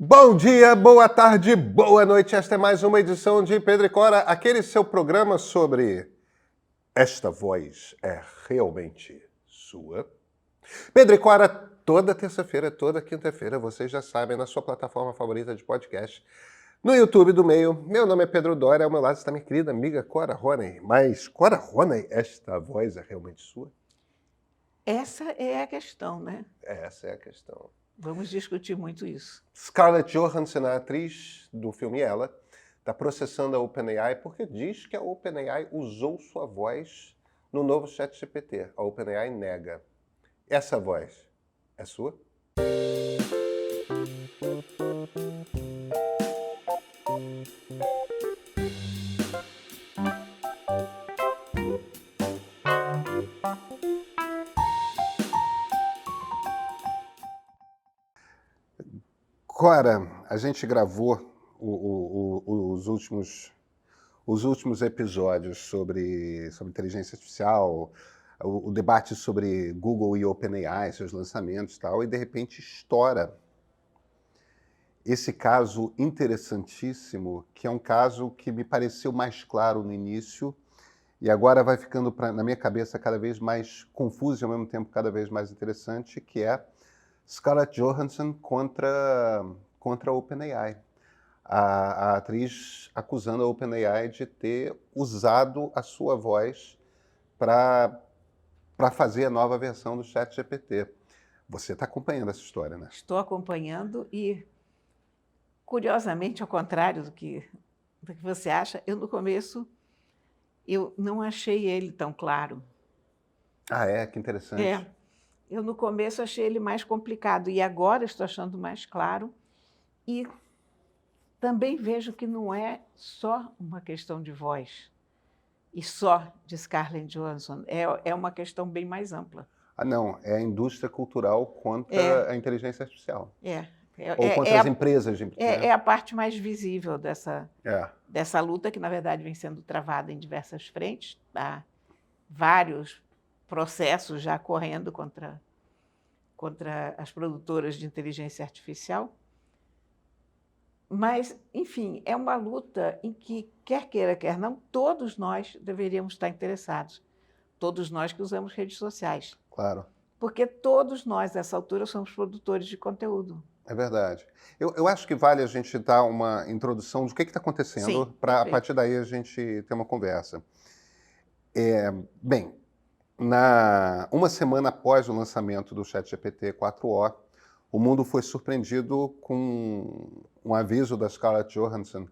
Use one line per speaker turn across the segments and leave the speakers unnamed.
Bom dia, boa tarde, boa noite. Esta é mais uma edição de Pedro e Cora, aquele seu programa sobre esta voz é realmente sua. Pedro e Cora, toda terça-feira, toda quinta-feira, vocês já sabem, na sua plataforma favorita de podcast, no YouTube do Meio. Meu nome é Pedro Dória, ao meu lado está minha querida amiga Cora Roney. Mas, Cora Roney, esta voz é realmente sua?
Essa é a questão, né?
Essa é a questão.
Vamos discutir muito isso.
Scarlett Johansson, a atriz do filme Ela, está processando a OpenAI porque diz que a OpenAI usou sua voz no novo ChatGPT. A OpenAI nega. Essa voz é sua? Cora, a gente gravou os últimos episódios sobre inteligência artificial, o debate sobre Google e OpenAI, seus lançamentos e tal, e de repente estoura esse caso interessantíssimo, que é um caso que me pareceu mais claro no início e agora vai ficando na minha cabeça cada vez mais confuso e ao mesmo tempo cada vez mais interessante, que é Scarlett Johansson contra a OpenAI. A atriz acusando a OpenAI de ter usado a sua voz para fazer a nova versão do ChatGPT. Você está acompanhando essa história, né?
Estou acompanhando e, curiosamente, ao contrário do que você acha, eu no começo eu não achei ele tão claro.
Ah, é? Que interessante.
Eu no começo achei ele mais complicado e agora estou achando mais claro e também vejo que não é só uma questão de voz e só de Scarlett Johansson, é uma questão bem mais ampla.
Ah, não. É a indústria cultural contra a inteligência artificial. Ou contra as empresas.
É a parte mais visível dessa
É.
luta, que, na verdade, vem sendo travada em diversas frentes. Há vários processos já correndo contra as produtoras de inteligência artificial. Mas, enfim, é uma luta em que, quer queira, quer não, todos nós deveríamos estar interessados. Todos nós que usamos redes sociais.
Claro.
Porque todos nós, nessa altura, somos produtores de conteúdo.
É verdade. Eu acho que vale a gente dar uma introdução do que está acontecendo, para a partir daí a gente ter uma conversa. Bem, uma semana após o lançamento do ChatGPT 4o, o mundo foi surpreendido com um aviso da Scarlett Johansson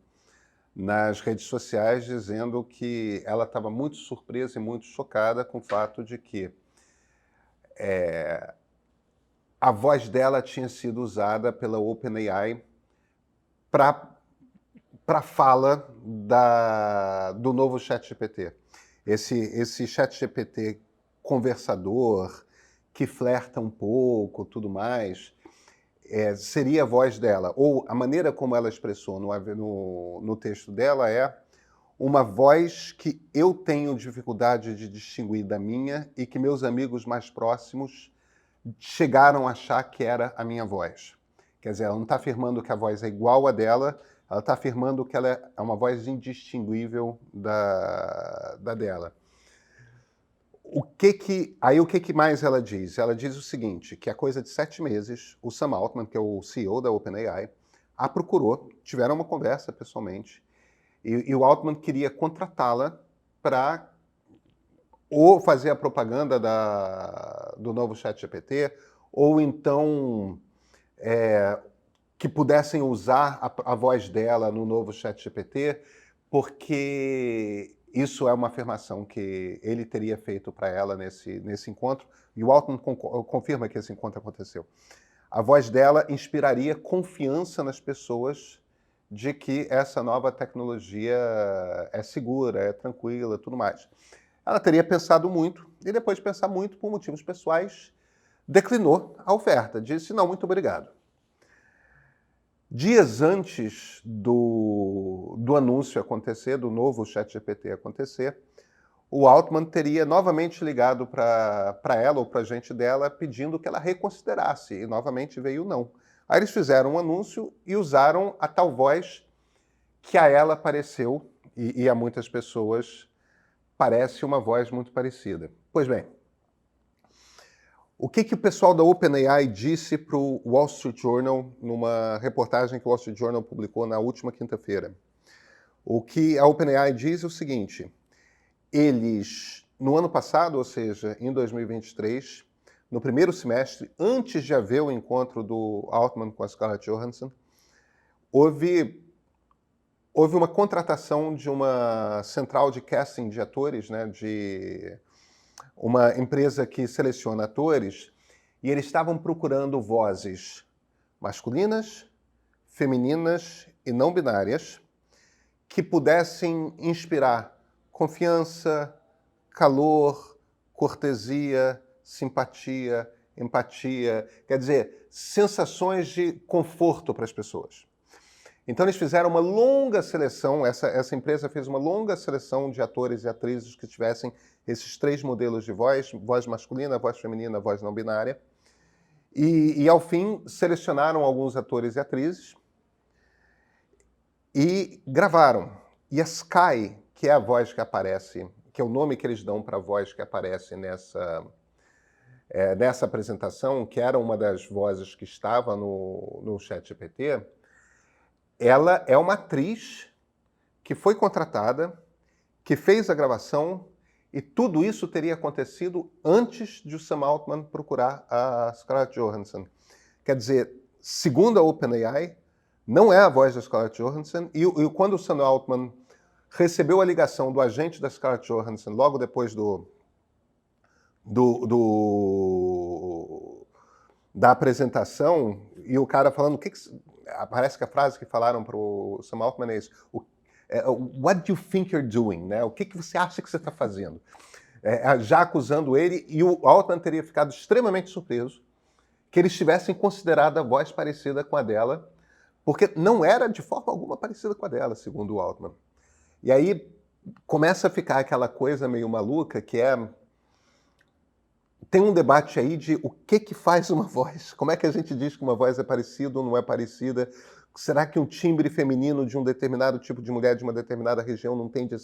nas redes sociais dizendo que ela estava muito surpresa e muito chocada com o fato de que a voz dela tinha sido usada pela OpenAI para a fala do novo ChatGPT. Esse ChatGPT conversador, que flerta um pouco, tudo mais, seria a voz dela. Ou a maneira como ela expressou no texto dela é uma voz que eu tenho dificuldade de distinguir da minha e que meus amigos mais próximos chegaram a achar que era a minha voz. Quer dizer, ela não está afirmando que a voz é igual à dela, ela está afirmando que ela é uma voz indistinguível da dela. O que mais ela diz? Ela diz o seguinte, que a coisa de 7 meses, o Sam Altman, que é o CEO da OpenAI, a procurou, tiveram uma conversa pessoalmente, e o Altman queria contratá-la para ou fazer a propaganda do novo ChatGPT, ou então que pudessem usar a voz dela no novo ChatGPT, porque isso é uma afirmação que ele teria feito para ela nesse encontro, e o Altman confirma que esse encontro aconteceu. A voz dela inspiraria confiança nas pessoas de que essa nova tecnologia é segura, é tranquila, tudo mais. Ela teria pensado muito, e depois de pensar muito por motivos pessoais, declinou a oferta, disse não, muito obrigado. Dias antes do anúncio acontecer, do novo ChatGPT acontecer, o Altman teria novamente ligado para ela ou para a gente dela pedindo que ela reconsiderasse, e novamente veio não. Aí eles fizeram um anúncio e usaram a tal voz que a ela pareceu, e a muitas pessoas parece uma voz muito parecida. Pois bem, o que o pessoal da OpenAI disse para o Wall Street Journal numa reportagem que o Wall Street Journal publicou na última quinta-feira? O que a OpenAI diz é o seguinte: eles, no ano passado, ou seja, em 2023, no primeiro semestre, antes de haver o encontro do Altman com a Scarlett Johansson, houve uma contratação de uma central de casting de atores, né, de uma empresa que seleciona atores, e eles estavam procurando vozes masculinas, femininas e não binárias que pudessem inspirar confiança, calor, cortesia, simpatia, empatia, quer dizer, sensações de conforto para as pessoas. Então eles fizeram uma longa seleção, essa empresa fez uma longa seleção de atores e atrizes que tivessem esses 3 modelos de voz masculina, voz feminina, voz não binária, e ao fim selecionaram alguns atores e atrizes e gravaram. E a Sky, que é a voz que aparece, que é o nome que eles dão para a voz que aparece nessa apresentação, que era uma das vozes que estava no ChatGPT, ela é uma atriz que foi contratada, que fez a gravação, e tudo isso teria acontecido antes de o Sam Altman procurar a Scarlett Johansson. Quer dizer, segundo a OpenAI, não é a voz da Scarlett Johansson, e quando o Sam Altman recebeu a ligação do agente da Scarlett Johansson, logo depois da apresentação, e o cara falando, parece que a frase que falaram para o Sam Altman é isso: what do you think you're doing? Né? O que você acha que você está fazendo? Já acusando ele, e o Altman teria ficado extremamente surpreso que eles tivessem considerado a voz parecida com a dela, porque não era de forma alguma parecida com a dela, segundo o Altman. E aí começa a ficar aquela coisa meio maluca, que tem um debate aí de o que faz uma voz. Como é que a gente diz que uma voz é parecida ou não é parecida? Será que um timbre feminino de um determinado tipo de mulher de uma determinada região não tende a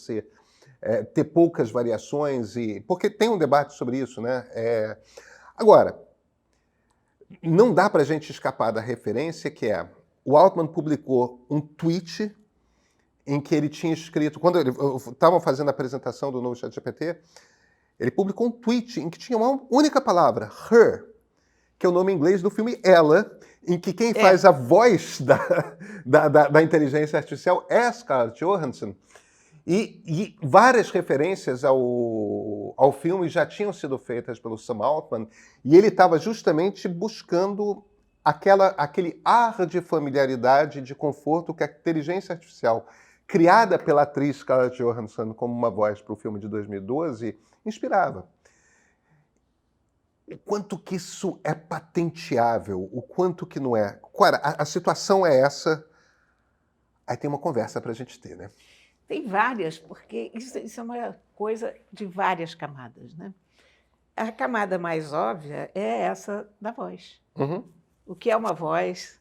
ter poucas variações? Porque tem um debate sobre isso, né? Agora, não dá para a gente escapar da referência que o Altman publicou um tweet em que ele tinha escrito, quando estavam fazendo a apresentação do novo ChatGPT, ele publicou um tweet em que tinha uma única palavra, her, que é o nome em inglês do filme Ela, em que quem faz a voz da inteligência artificial é a Scarlett Johansson. E várias referências ao filme já tinham sido feitas pelo Sam Altman, e ele estava justamente buscando aquele ar de familiaridade, de conforto que a inteligência artificial, criada pela atriz Scarlett Johansson como uma voz para o filme de 2012, inspirava. O quanto que isso é patenteável, o quanto que não é. Cara, a situação é essa, aí tem uma conversa para a gente ter, né?
Tem várias, porque isso é uma coisa de várias camadas, né? A camada mais óbvia é essa da voz.
Uhum.
O que é uma voz,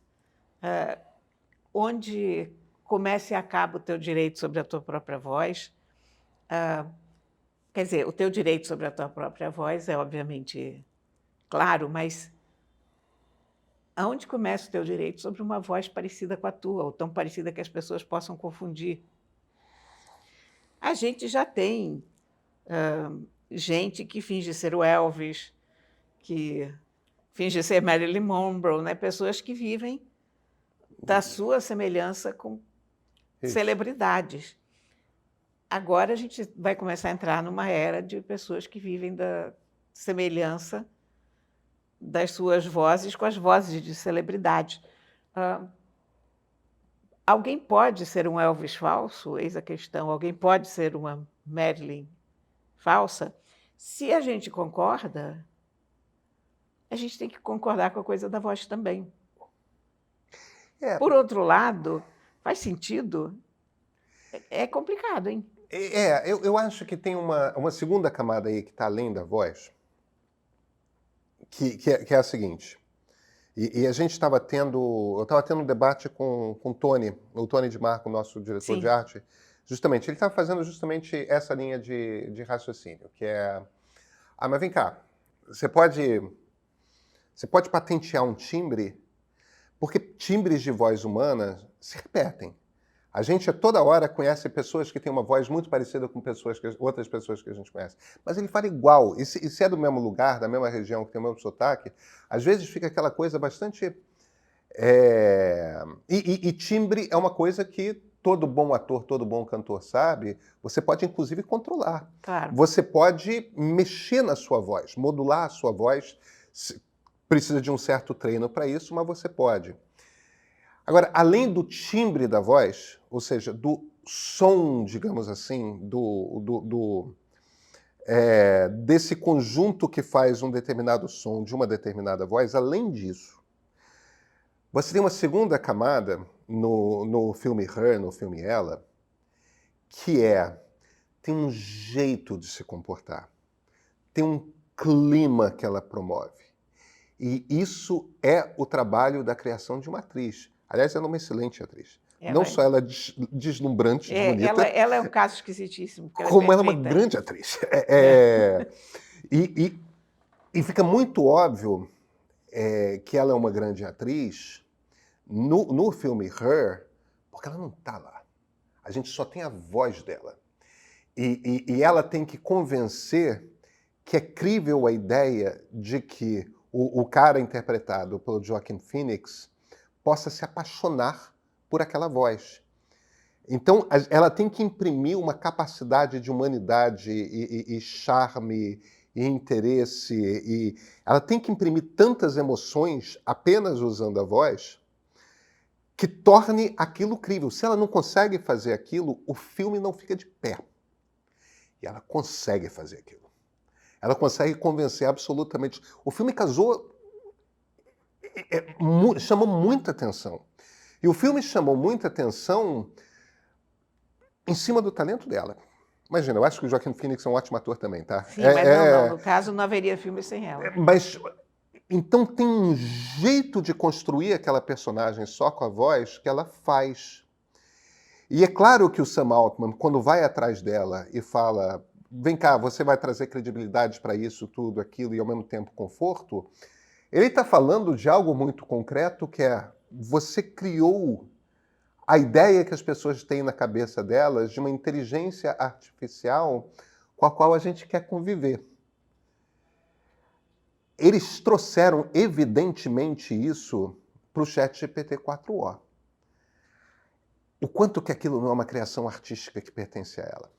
onde começa e acaba o teu direito sobre a tua própria voz. Quer dizer, o teu direito sobre a tua própria voz é, obviamente, claro, mas aonde começa o teu direito sobre uma voz parecida com a tua, ou tão parecida que as pessoas possam confundir? A gente já tem gente que finge ser o Elvis, que finge ser Marilyn Monroe, né? Pessoas que vivem da sua semelhança com celebridades. Agora a gente vai começar a entrar numa era de pessoas que vivem da semelhança das suas vozes com as vozes de celebridades. Alguém pode ser um Elvis falso? Eis a questão. Alguém pode ser uma Marilyn falsa? Se a gente concorda, a gente tem que concordar com a coisa da voz também. Por outro lado, faz sentido? É complicado, hein?
Eu acho que tem uma segunda camada aí que está além da voz, que é a seguinte. E a gente estava tendo... Eu estava tendo um debate com o Tony de Marco, nosso diretor de
Sim.
arte, justamente. Ele estava fazendo justamente essa linha de raciocínio, que é... Ah, mas vem cá, você pode patentear um timbre, porque timbres de voz humana se repetem. A gente toda hora conhece pessoas que têm uma voz muito parecida com outras pessoas que a gente conhece. Mas ele fala igual. E se é do mesmo lugar, da mesma região, que tem o mesmo sotaque, às vezes fica aquela coisa bastante... E timbre é uma coisa que todo bom ator, todo bom cantor sabe. Você pode, inclusive, controlar.
Claro.
Você pode mexer na sua voz, modular a sua voz. Precisa de um certo treino para isso, mas você pode. Agora, além do timbre da voz, ou seja, do som, digamos assim, desse conjunto que faz um determinado som de uma determinada voz, além disso, você tem uma segunda camada no filme Her, no filme Ela, que tem um jeito de se comportar, tem um clima que ela promove. E isso é o trabalho da criação de uma atriz. Aliás, ela é uma excelente atriz. Não só ela é deslumbrante, bonita,
ela é um caso esquisitíssimo, porque
como ela é uma
perfeita.
grande atriz. E fica muito óbvio que ela é uma grande atriz no filme Her, porque ela não está lá. A gente só tem a voz dela. E ela tem que convencer que é crível a ideia de que o cara interpretado pelo Joaquin Phoenix possa se apaixonar por aquela voz. Então, ela tem que imprimir uma capacidade de humanidade e charme e interesse. E ela tem que imprimir tantas emoções apenas usando a voz que torne aquilo crível. Se ela não consegue fazer aquilo, o filme não fica de pé. E ela consegue fazer aquilo. Ela consegue convencer absolutamente. O filme casou... chamou muita atenção. E o filme chamou muita atenção em cima do talento dela. Imagina, eu acho que o Joaquin Phoenix é um ótimo ator também, tá?
Sim, mas não. No caso, não haveria filme sem ela.
Mas, então tem um jeito de construir aquela personagem só com a voz que ela faz. E é claro que o Sam Altman, quando vai atrás dela e fala... Vem cá, você vai trazer credibilidade para isso, tudo, aquilo, e ao mesmo tempo conforto. Ele está falando de algo muito concreto, que é você criou a ideia que as pessoas têm na cabeça delas de uma inteligência artificial com a qual a gente quer conviver. Eles trouxeram, evidentemente, isso para o ChatGPT 4o. O quanto que aquilo não é uma criação artística que pertence a ela.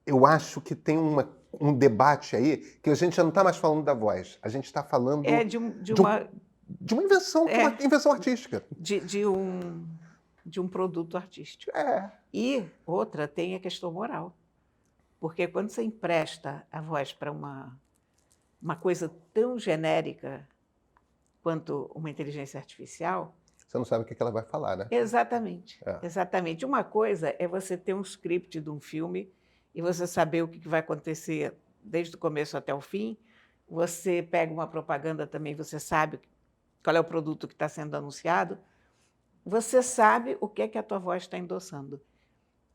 Eu acho que tem um debate aí que a gente já não está mais falando da voz. A gente está falando
de uma
invenção, uma invenção artística.
De um produto artístico. E outra tem a questão moral. Porque quando você empresta a voz para uma coisa tão genérica quanto uma inteligência artificial...
Você não sabe o que ela vai falar, né?
Exatamente. Exatamente. Uma coisa é você ter um script de um filme e você saber o que vai acontecer desde o começo até o fim. Você pega uma propaganda também, você sabe qual é o produto que está sendo anunciado. Você sabe o que é que a tua voz está endossando.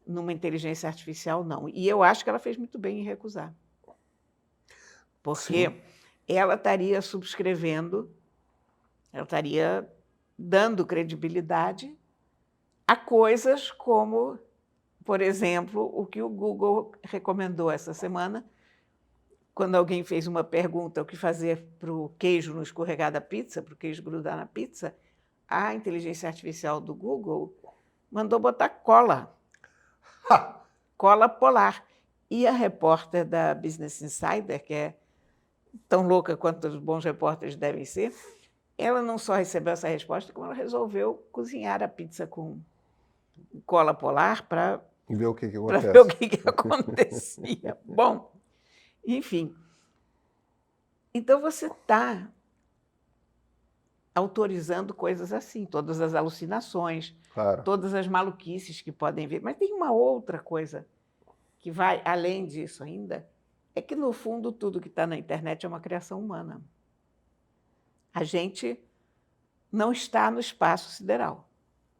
Numa inteligência artificial, não. E eu acho que ela fez muito bem em recusar. Porque Sim. ela estaria subscrevendo, ela estaria dando credibilidade a coisas como, por exemplo, o que o Google recomendou essa semana, quando alguém fez uma pergunta o que fazer para o queijo não escorregar da pizza, para o queijo grudar na pizza, a inteligência artificial do Google mandou botar cola. Cola polar. E a repórter da Business Insider, que é tão louca quanto os bons repórteres devem ser, ela não só recebeu essa resposta, como ela resolveu cozinhar a pizza com cola polar para
ver o que
acontecia. Bom, enfim. Então, você está autorizando coisas assim, todas as alucinações, todas as maluquices que podem vir. Mas tem uma outra coisa que vai além disso ainda, é que, no fundo, tudo que está na internet é uma criação humana. A gente não está no espaço sideral.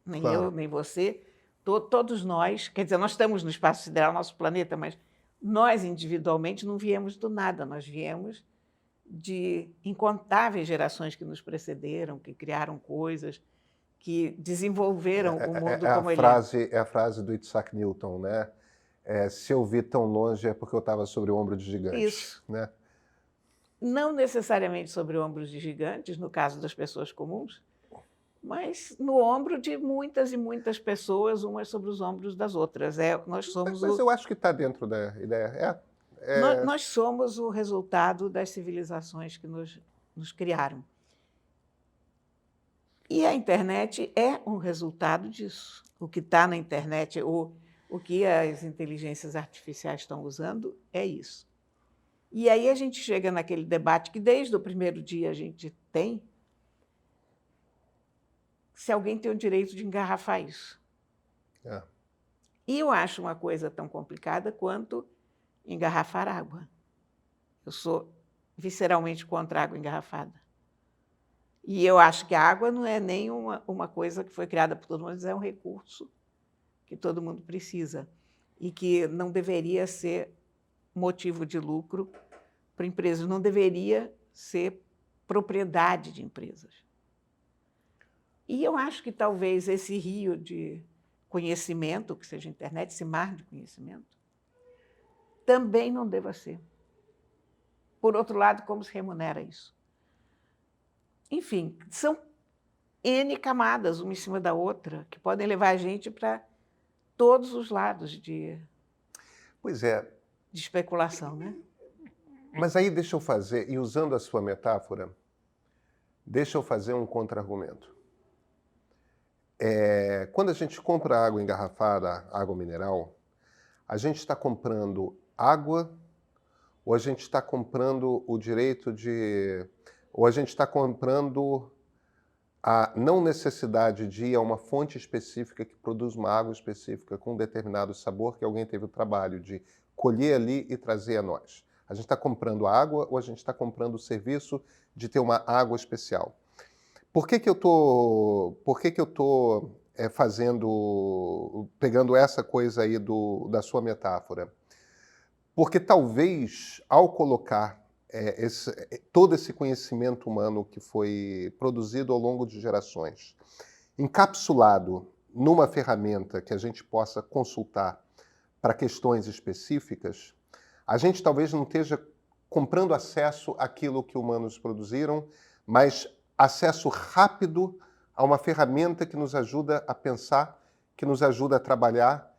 Nem
Claro.
eu, nem você, todos nós, quer dizer, nós estamos no espaço sideral, nosso planeta, mas nós individualmente não viemos do nada, nós viemos de incontáveis gerações que nos precederam, que criaram coisas, que desenvolveram o mundo como ele é.
É a frase do Isaac Newton, né? Se eu vi tão longe é porque eu estava sobre o ombro de gigantes.
Isso.
Né?
Não necessariamente sobre ombros de gigantes, no caso das pessoas comuns, mas no ombro de muitas e muitas pessoas, umas sobre os ombros das outras. Nós somos
Mas eu acho que está dentro da ideia.
nós somos o resultado das civilizações que nos criaram. E a internet é um resultado disso. O que está na internet, o que as inteligências artificiais estão usando, é isso. E aí a gente chega naquele debate que desde o primeiro dia a gente tem, se alguém tem o direito de engarrafar isso.
É.
E eu acho uma coisa tão complicada quanto engarrafar água. Eu sou visceralmente contra a água engarrafada. E eu acho que a água não é nem uma coisa que foi criada por todo mundo, mas é um recurso que todo mundo precisa e que não deveria ser motivo de lucro para empresas, não deveria ser propriedade de empresas. E eu acho que talvez esse rio de conhecimento, que seja a internet, esse mar de conhecimento, também não deva ser. Por outro lado, como se remunera isso? Enfim, são N camadas, uma em cima da outra, que podem levar a gente para todos os lados
Pois é.
de especulação, né?
Mas aí deixa eu fazer, e usando a sua metáfora, deixa eu fazer um contra-argumento. Quando a gente compra água engarrafada, água mineral, a gente está comprando água ou a gente está comprando o direito de... ou a gente está comprando a não necessidade de ir a uma fonte específica que produz uma água específica com um determinado sabor que alguém teve o trabalho de colher ali e trazer a nós. A gente está comprando água ou a gente está comprando o serviço de ter uma água especial? Por que eu tô pegando essa coisa aí da sua metáfora? Porque talvez, ao colocar todo esse conhecimento humano que foi produzido ao longo de gerações, encapsulado numa ferramenta que a gente possa consultar para questões específicas, a gente talvez não esteja comprando acesso àquilo que humanos produziram, mas acesso rápido a uma ferramenta que nos ajuda a pensar, que nos ajuda a trabalhar,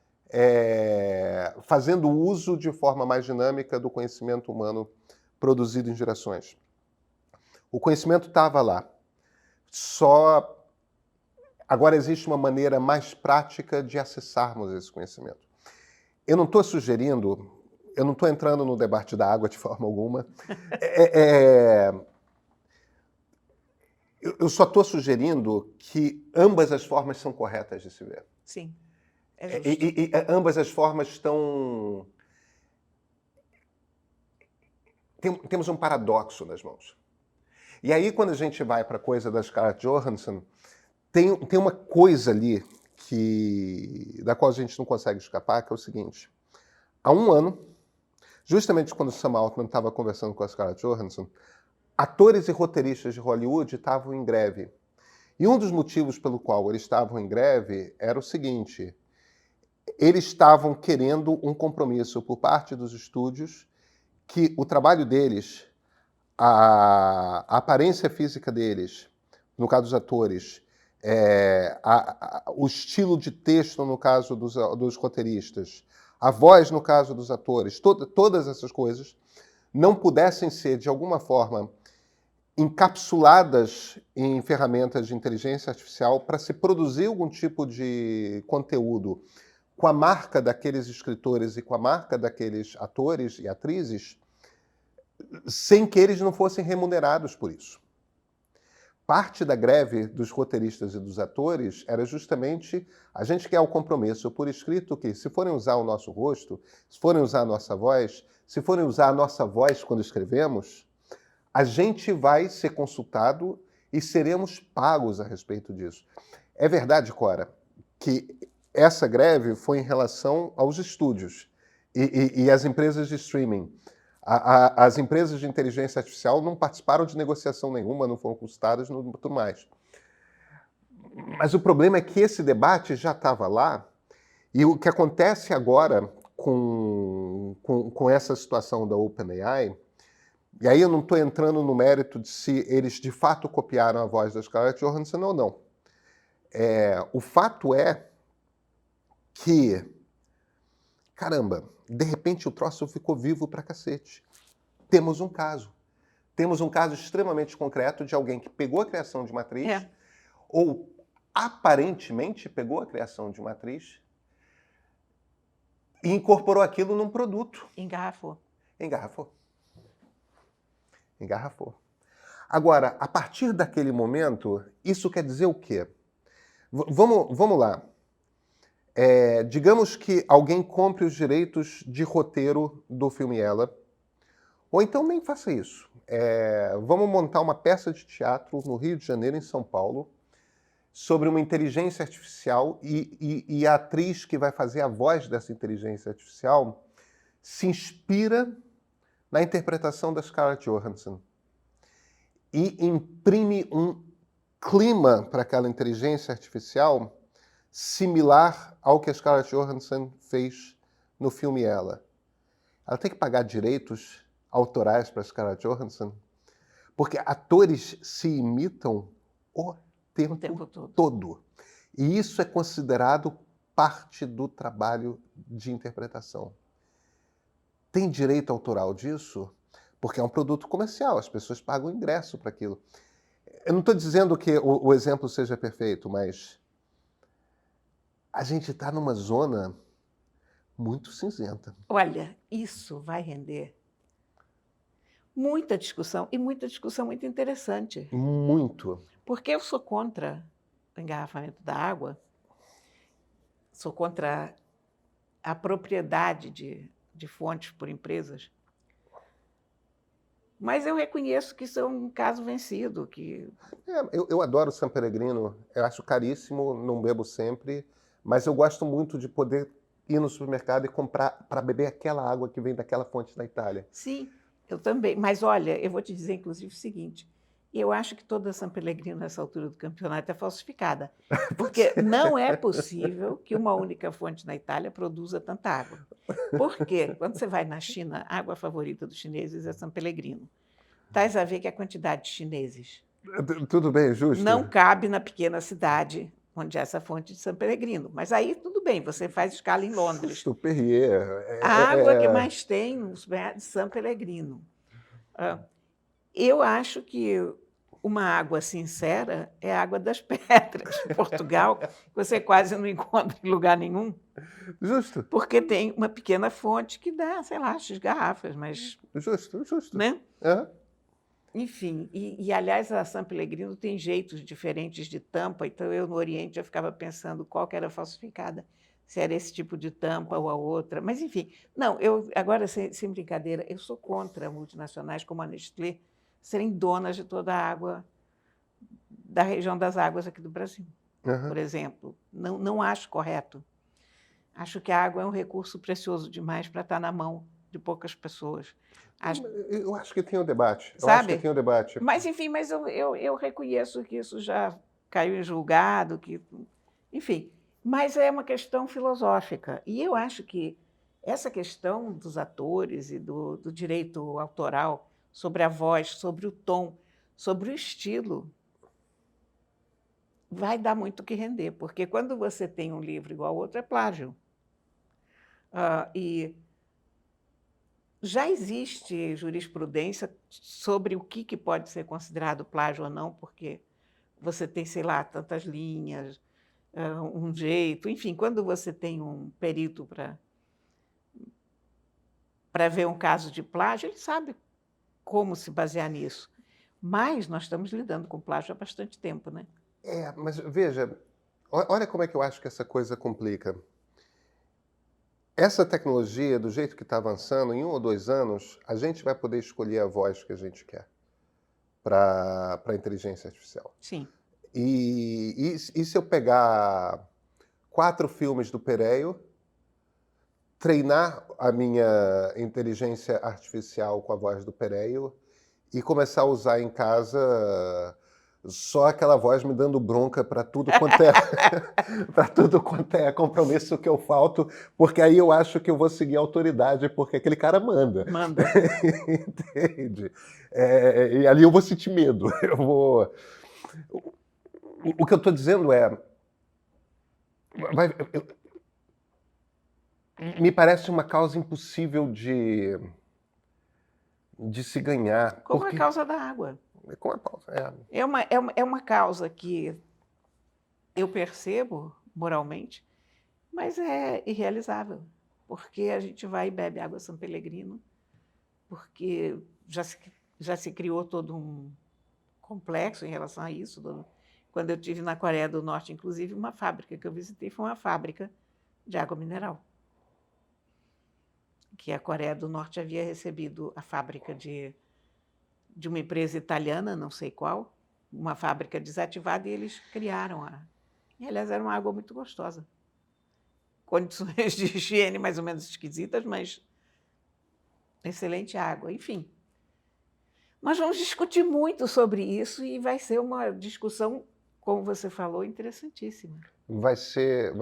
fazendo uso de forma mais dinâmica do conhecimento humano produzido em gerações. O conhecimento estava lá. Só agora existe uma maneira mais prática de acessarmos esse conhecimento. Eu não estou sugerindo, eu não estou entrando no debate da água de forma alguma. Eu só estou sugerindo que ambas as formas são corretas de se ver.
Sim.
E ambas as formas estão... Temos um paradoxo nas mãos. E aí, quando a gente vai para a coisa da Scarlett Johansson, tem uma coisa ali da qual a gente não consegue escapar, que é o seguinte. Há um ano, justamente quando o Sam Altman estava conversando com a Scarlett Johansson, atores e roteiristas de Hollywood estavam em greve. E um dos motivos pelo qual eles estavam em greve era o seguinte: eles estavam querendo um compromisso por parte dos estúdios que o trabalho deles, a aparência física deles, no caso dos atores, o estilo de texto, no caso dos roteiristas, a voz, no caso dos atores, todas essas coisas não pudessem ser, de alguma forma, encapsuladas em ferramentas de inteligência artificial para se produzir algum tipo de conteúdo com a marca daqueles escritores e com a marca daqueles atores e atrizes, sem que eles não fossem remunerados por isso. Parte da greve dos roteiristas e dos atores era justamente a gente quer o compromisso por escrito que, se forem usar o nosso rosto, se forem usar a nossa voz, se forem usar a nossa voz quando escrevemos, a gente vai ser consultado e seremos pagos a respeito disso. É verdade, Cora, que essa greve foi em relação aos estúdios e às empresas de streaming. As empresas de inteligência artificial não participaram de negociação nenhuma, não foram consultadas, tudo mais. Mas o problema é que esse debate já estava lá, e o que acontece agora com essa situação da OpenAI, e aí eu não estou entrando no mérito de se eles de fato copiaram a voz da Scarlett Johansson ou não. O fato é que, caramba, de repente o troço ficou vivo pra cacete. Temos um caso. Temos um caso extremamente concreto de alguém que pegou a criação de uma atriz, ou aparentemente pegou a criação de uma atriz, e incorporou aquilo num produto.
Engarrafou.
Engarrafou. Agora, a partir daquele momento, isso quer dizer o quê? Vamos lá. Digamos que alguém compre os direitos de roteiro do filme Ela, ou então nem faça isso. Vamos montar uma peça de teatro no Rio de Janeiro, em São Paulo, sobre uma inteligência artificial e a atriz que vai fazer a voz dessa inteligência artificial se inspira na interpretação da Scarlett Johansson e imprime um clima para aquela inteligência artificial similar ao que a Scarlett Johansson fez no filme Ela. Ela tem que pagar direitos autorais para a Scarlett Johansson, porque atores se imitam o tempo todo. E isso é considerado parte do trabalho de interpretação. Tem direito autoral disso? Porque é um produto comercial, as pessoas pagam ingresso para aquilo. Eu não estou dizendo que o exemplo seja perfeito, mas a gente está numa zona muito cinzenta.
Olha, isso vai render muita discussão, e muita discussão muito interessante.
Muito.
Porque eu sou contra o engarrafamento da água, sou contra a propriedade de fontes por empresas, mas eu reconheço que isso é um caso vencido.
Eu adoro San Pellegrino, eu acho caríssimo, não bebo sempre, mas eu gosto muito de poder ir no supermercado e comprar para beber aquela água que vem daquela fonte da Itália.
Sim, eu também. Mas olha, eu vou te dizer inclusive o seguinte, eu acho que toda San Pellegrino nessa altura do campeonato é falsificada, porque não é possível que uma única fonte na Itália produza tanta água. Por quê? Quando você vai na China, a água favorita dos chineses é San Pellegrino. Tais a ver que a quantidade de chineses
Tudo bem, justo.
não cabe na pequena cidade onde é essa fonte de San Pellegrino. Mas aí tudo bem, você faz escala em Londres.
Justo, Perrier.
A água que mais tem nos supermercados de San Pellegrino. Eu acho que uma água sincera é a água das pedras, em Portugal, que você quase não encontra em lugar nenhum.
Justo.
Porque tem uma pequena fonte que dá, sei lá, X garrafas, mas...
Justo.
Né?
É.
Enfim, aliás, a San Pellegrino tem jeitos diferentes de tampa, então eu no Oriente já ficava pensando qual que era falsificada, se era esse tipo de tampa ou a outra. Mas, enfim, não, agora, sem brincadeira, eu sou contra multinacionais como a Nestlé serem donas de toda a água da região das águas aqui do Brasil, por exemplo. Não acho correto. Acho que a água é um recurso precioso demais para estar na mão de poucas pessoas.
Eu acho que tem o debate.
Sabe?
Eu acho que tem o debate.
Mas, enfim, eu reconheço que isso já caiu em julgado, enfim. Mas é uma questão filosófica. E eu acho que essa questão dos atores e do direito autoral sobre a voz, sobre o tom, sobre o estilo, vai dar muito o que render, porque quando você tem um livro igual ao outro, é plágio. E já existe jurisprudência sobre o que pode ser considerado plágio ou não, porque você tem, sei lá, tantas linhas, um jeito. Enfim, quando você tem um perito para ver um caso de plágio, ele sabe como se basear nisso. Mas nós estamos lidando com plágio há bastante tempo, né?
Mas veja, olha como é que eu acho que essa coisa complica. Essa tecnologia, do jeito que está avançando, em 1 ou 2 anos, a gente vai poder escolher a voz que a gente quer para a inteligência artificial.
Sim.
E se eu pegar 4 filmes do Pereio, treinar a minha inteligência artificial com a voz do Pereio e começar a usar em casa só aquela voz me dando bronca para tudo quanto é para tudo quanto é compromisso que eu falto, porque aí eu acho que eu vou seguir a autoridade, porque aquele cara manda.
Manda.
Entende? E ali eu vou sentir medo. O que eu estou dizendo é, me parece uma causa impossível de se ganhar.
Como
porque,
a causa da água.
com a pausa,
É uma causa que eu percebo moralmente, mas é irrealizável, porque a gente vai e bebe água São Pellegrino, porque já se criou todo um complexo em relação a isso. Quando eu estive na Coreia do Norte, inclusive, uma fábrica que eu visitei foi uma fábrica de água mineral, que a Coreia do Norte havia recebido a fábrica de uma empresa italiana, não sei qual, uma fábrica desativada, e eles criaram a... E, aliás, era uma água muito gostosa. Condições de higiene mais ou menos esquisitas, mas excelente água. Enfim, nós vamos discutir muito sobre isso e vai ser uma discussão, como você falou, interessantíssima.
Vai ser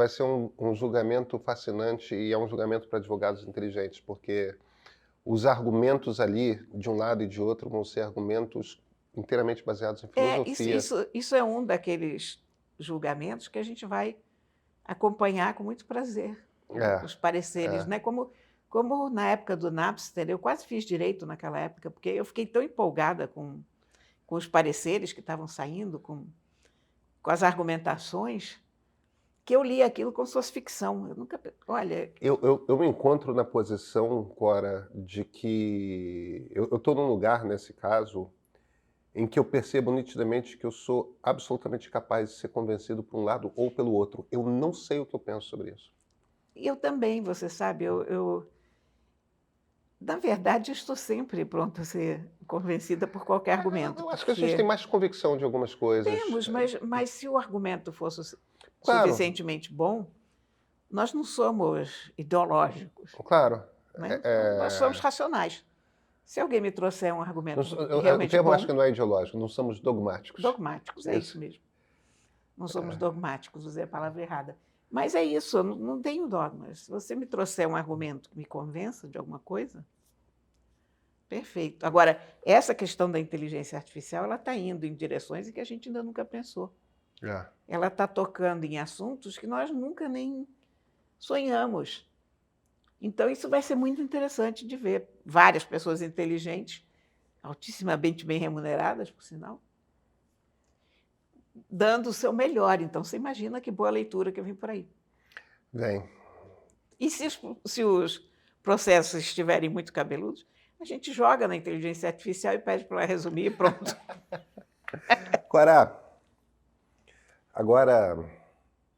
um julgamento fascinante, e é um julgamento para advogados inteligentes, porque os argumentos ali, de um lado e de outro, vão ser argumentos inteiramente baseados em filosofia.
Isso é um daqueles julgamentos que a gente vai acompanhar com muito prazer, os pareceres, né? Como na época do Napster, eu quase fiz direito naquela época, porque eu fiquei tão empolgada com os pareceres que estavam saindo, com as argumentações, que eu li aquilo como se fosse ficção. Eu nunca... Olha...
Eu me encontro na posição, Cora, de que eu estou num lugar, nesse caso, em que eu percebo nitidamente que eu sou absolutamente capaz de ser convencido por um lado ou pelo outro. Eu não sei o que eu penso sobre isso.
Eu também, você sabe, na verdade, estou sempre pronta a ser convencida por qualquer argumento.
Eu acho que a gente tem mais convicção de algumas coisas.
Temos, mas se o argumento fosse
Claro.
suficientemente bom, nós não somos ideológicos.
Claro.
Né? Nós somos racionais. Se alguém me trouxer um argumento
O
realmente
termo
bom...
acho que não é ideológico, não somos dogmáticos.
Dogmáticos, é isso mesmo. Não somos dogmáticos, usei a palavra errada. Mas é isso, eu não tenho dogmas. Se você me trouxer um argumento que me convença de alguma coisa, perfeito. Agora, essa questão da inteligência artificial, ela está indo em direções em que a gente ainda nunca pensou. Ela está tocando em assuntos que nós nunca nem sonhamos. Então, isso vai ser muito interessante de ver. Várias pessoas inteligentes, altissimamente bem remuneradas, por sinal, dando o seu melhor. Então, você imagina que boa leitura que vem por aí.
Vem.
E se os processos estiverem muito cabeludos, a gente joga na inteligência artificial e pede para ela resumir e pronto.
Cora, agora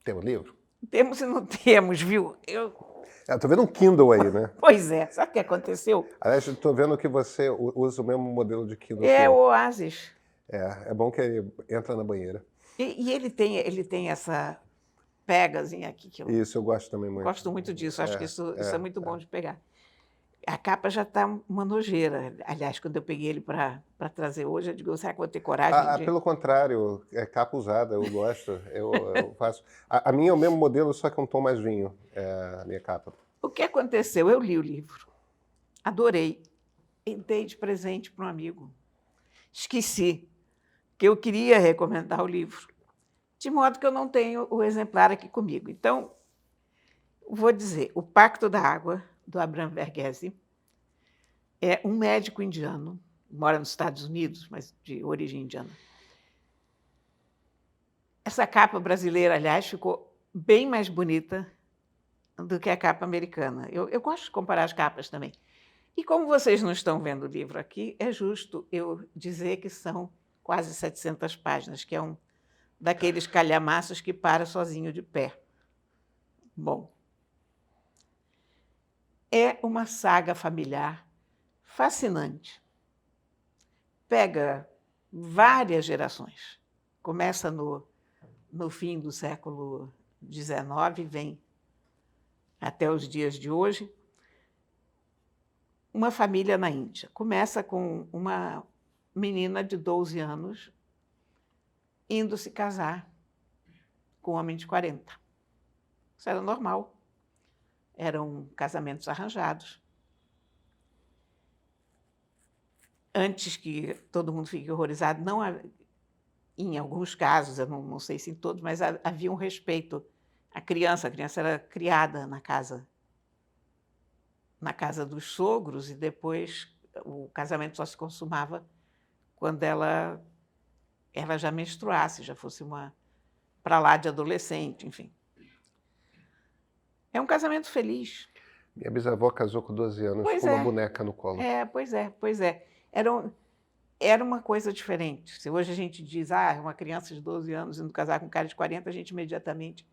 temos livro?
Temos e não temos, viu?
Estou vendo um Kindle aí, né?
Pois é, sabe o que aconteceu?
Aliás, estou vendo que você usa o mesmo modelo de Kindle.
É o Oasis.
É bom que ele entra na banheira.
E ele tem essa pegazinha aqui que
Isso, eu gosto também muito.
Gosto muito disso, acho que isso é muito bom de pegar. A capa já está uma nojeira. Aliás, quando eu peguei ele para trazer hoje, eu digo, será que vou ter coragem de...
Pelo contrário, é capa usada, eu gosto. Eu faço. A minha é o mesmo modelo, só que um tom mais vinho, a minha capa.
O que aconteceu? Eu li o livro, adorei, e dei de presente para um amigo. Esqueci que eu queria recomendar o livro, de modo que eu não tenho o exemplar aqui comigo. Então, vou dizer, O Pacto da Água, do Abraham Verghese, é um médico indiano, mora nos Estados Unidos, mas de origem indiana. Essa capa brasileira, aliás, ficou bem mais bonita do que a capa americana. Eu gosto de comparar as capas também. E como vocês não estão vendo o livro aqui, é justo eu dizer que são quase 700 páginas, que é um daqueles calhamaços que para sozinho de pé. Bom, é uma saga familiar fascinante. Pega várias gerações. Começa no fim do século XIX, vem até os dias de hoje. Uma família na Índia. Começa com uma menina de 12 anos indo se casar com um homem de 40. Isso era normal. Eram casamentos arranjados. Antes que todo mundo fique horrorizado, não, em alguns casos, eu não sei se em todos, mas havia um respeito à criança. A criança era criada na casa dos sogros, e depois o casamento só se consumava quando ela já menstruasse, já fosse para lá de adolescente, enfim. É um casamento feliz.
Minha bisavó casou com 12 anos
Pois
com uma
é.
boneca no colo.
Pois é. Era uma coisa diferente. Se hoje a gente diz, uma criança de 12 anos indo casar com um cara de 40, a gente imediatamente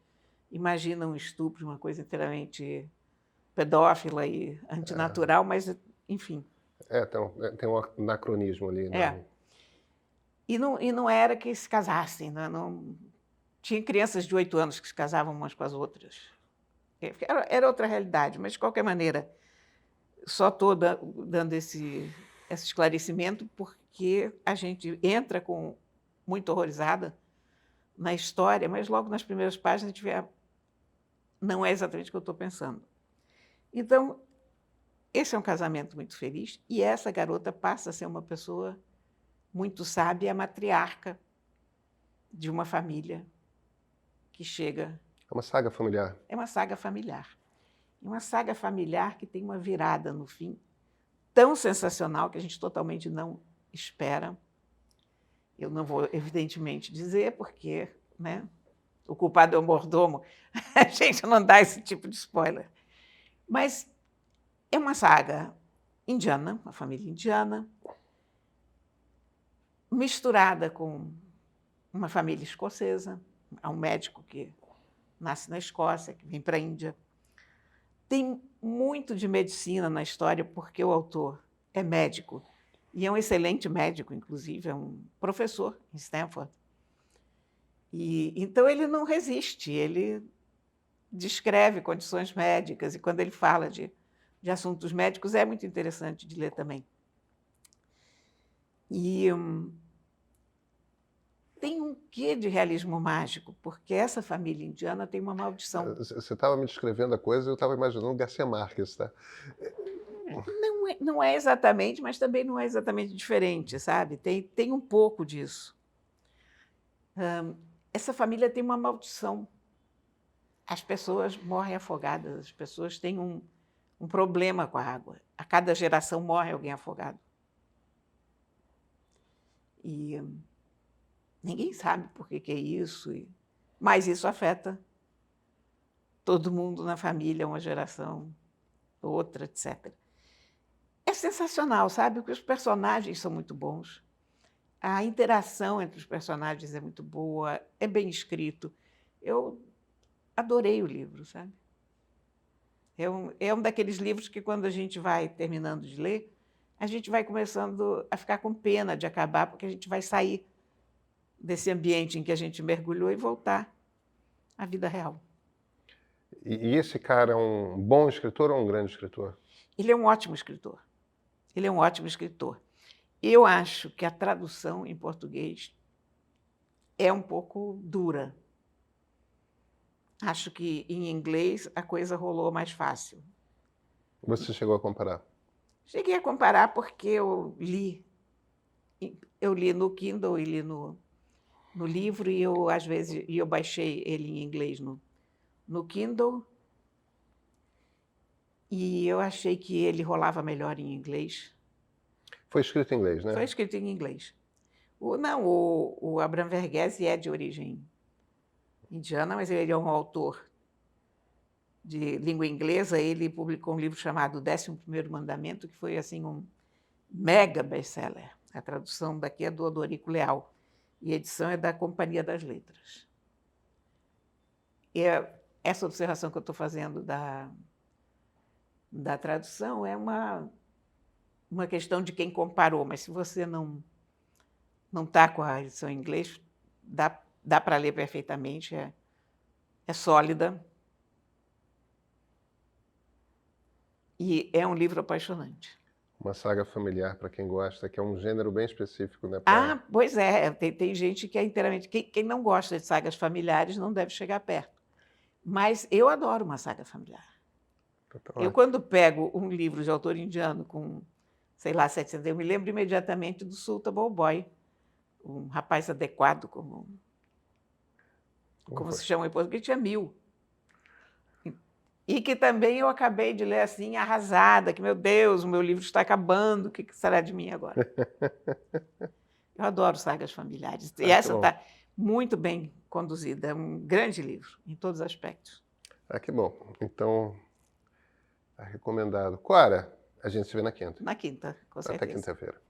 imagina um estupro, uma coisa inteiramente pedófila e antinatural, mas, enfim.
Tem um anacronismo ali. Né?
E não era que se casassem. Não. Tinha crianças de 8 anos que se casavam umas com as outras. Era outra realidade, mas, de qualquer maneira, só estou dando esse esclarecimento porque a gente entra muito horrorizada na história, mas logo nas primeiras páginas a gente vê não é exatamente o que eu estou pensando. Então, esse é um casamento muito feliz, e essa garota passa a ser uma pessoa muito sábia, a matriarca de uma família que chega...
É uma saga familiar.
É uma saga familiar. Uma saga familiar que tem uma virada no fim tão sensacional que a gente totalmente não espera. Eu não vou, evidentemente, dizer, porque, né, o culpado é o mordomo. A gente não dá esse tipo de spoiler. Mas é uma saga indiana, uma família indiana, misturada com uma família escocesa. Há um médico que nasce na Escócia, que vem para a Índia. Tem muito de medicina na história, porque o autor é médico, e é um excelente médico, inclusive, é um professor em Stanford. Então, ele não resiste, ele descreve condições médicas, e quando ele fala de assuntos médicos, é muito interessante de ler também. E tem um quê de realismo mágico, porque essa família indiana tem uma maldição.
Você estava me descrevendo a coisa e eu estava imaginando Garcia Marques, tá?
Não é exatamente, mas também não é exatamente diferente, sabe? Tem um pouco disso. Essa família tem uma maldição. As pessoas morrem afogadas, as pessoas têm um problema com a água. A cada geração morre alguém afogado. E ninguém sabe por que é isso, mas isso afeta todo mundo na família, uma geração, outra, etc. É sensacional, sabe? Porque os personagens são muito bons. A interação entre os personagens é muito boa, é bem escrito. Eu adorei o livro, sabe? É um daqueles livros que, quando a gente vai terminando de ler, a gente vai começando a ficar com pena de acabar, porque a gente vai sair desse ambiente em que a gente mergulhou e voltar à vida real.
E esse cara é um bom escritor ou um grande escritor?
Ele é um ótimo escritor. Ele é um ótimo escritor. Eu acho que a tradução em português é um pouco dura. Acho que em inglês a coisa rolou mais fácil.
Você chegou a comparar?
Cheguei a comparar porque eu li no Kindle e li no livro, e às vezes eu baixei ele em inglês no Kindle, e eu achei que ele rolava melhor em inglês.
Foi escrito em inglês, né?
Foi escrito em inglês. O Abraham Verghese é de origem indiana, mas ele é um autor de língua inglesa. Ele publicou um livro chamado 11º Mandamento, que foi assim um mega best-seller. A tradução daqui é do Odorico Leal, e a edição é da Companhia das Letras. E essa observação que eu estou fazendo da tradução é uma questão de quem comparou, mas se você não não está com a edição em inglês, dá para ler perfeitamente, é sólida. E é um livro apaixonante.
Uma saga familiar, para quem gosta, que é um gênero bem específico, né?
Ah, pois é, tem gente que é inteiramente... Quem não gosta de sagas familiares não deve chegar perto. Mas eu adoro uma saga familiar. Eu, quando pego um livro de autor indiano com, sei lá, 700, eu me lembro imediatamente do Suitable Boy, um rapaz adequado, como se chama em português, que tinha 1000. E que também eu acabei de ler assim, arrasada, que, meu Deus, o meu livro está acabando, o que será de mim agora? Eu adoro sagas familiares. E essa está muito bem conduzida, é um grande livro, em todos os aspectos.
Ah, que bom. Então, está recomendado. Cora, a gente se vê na quinta.
Na quinta, com certeza.
Até quinta-feira.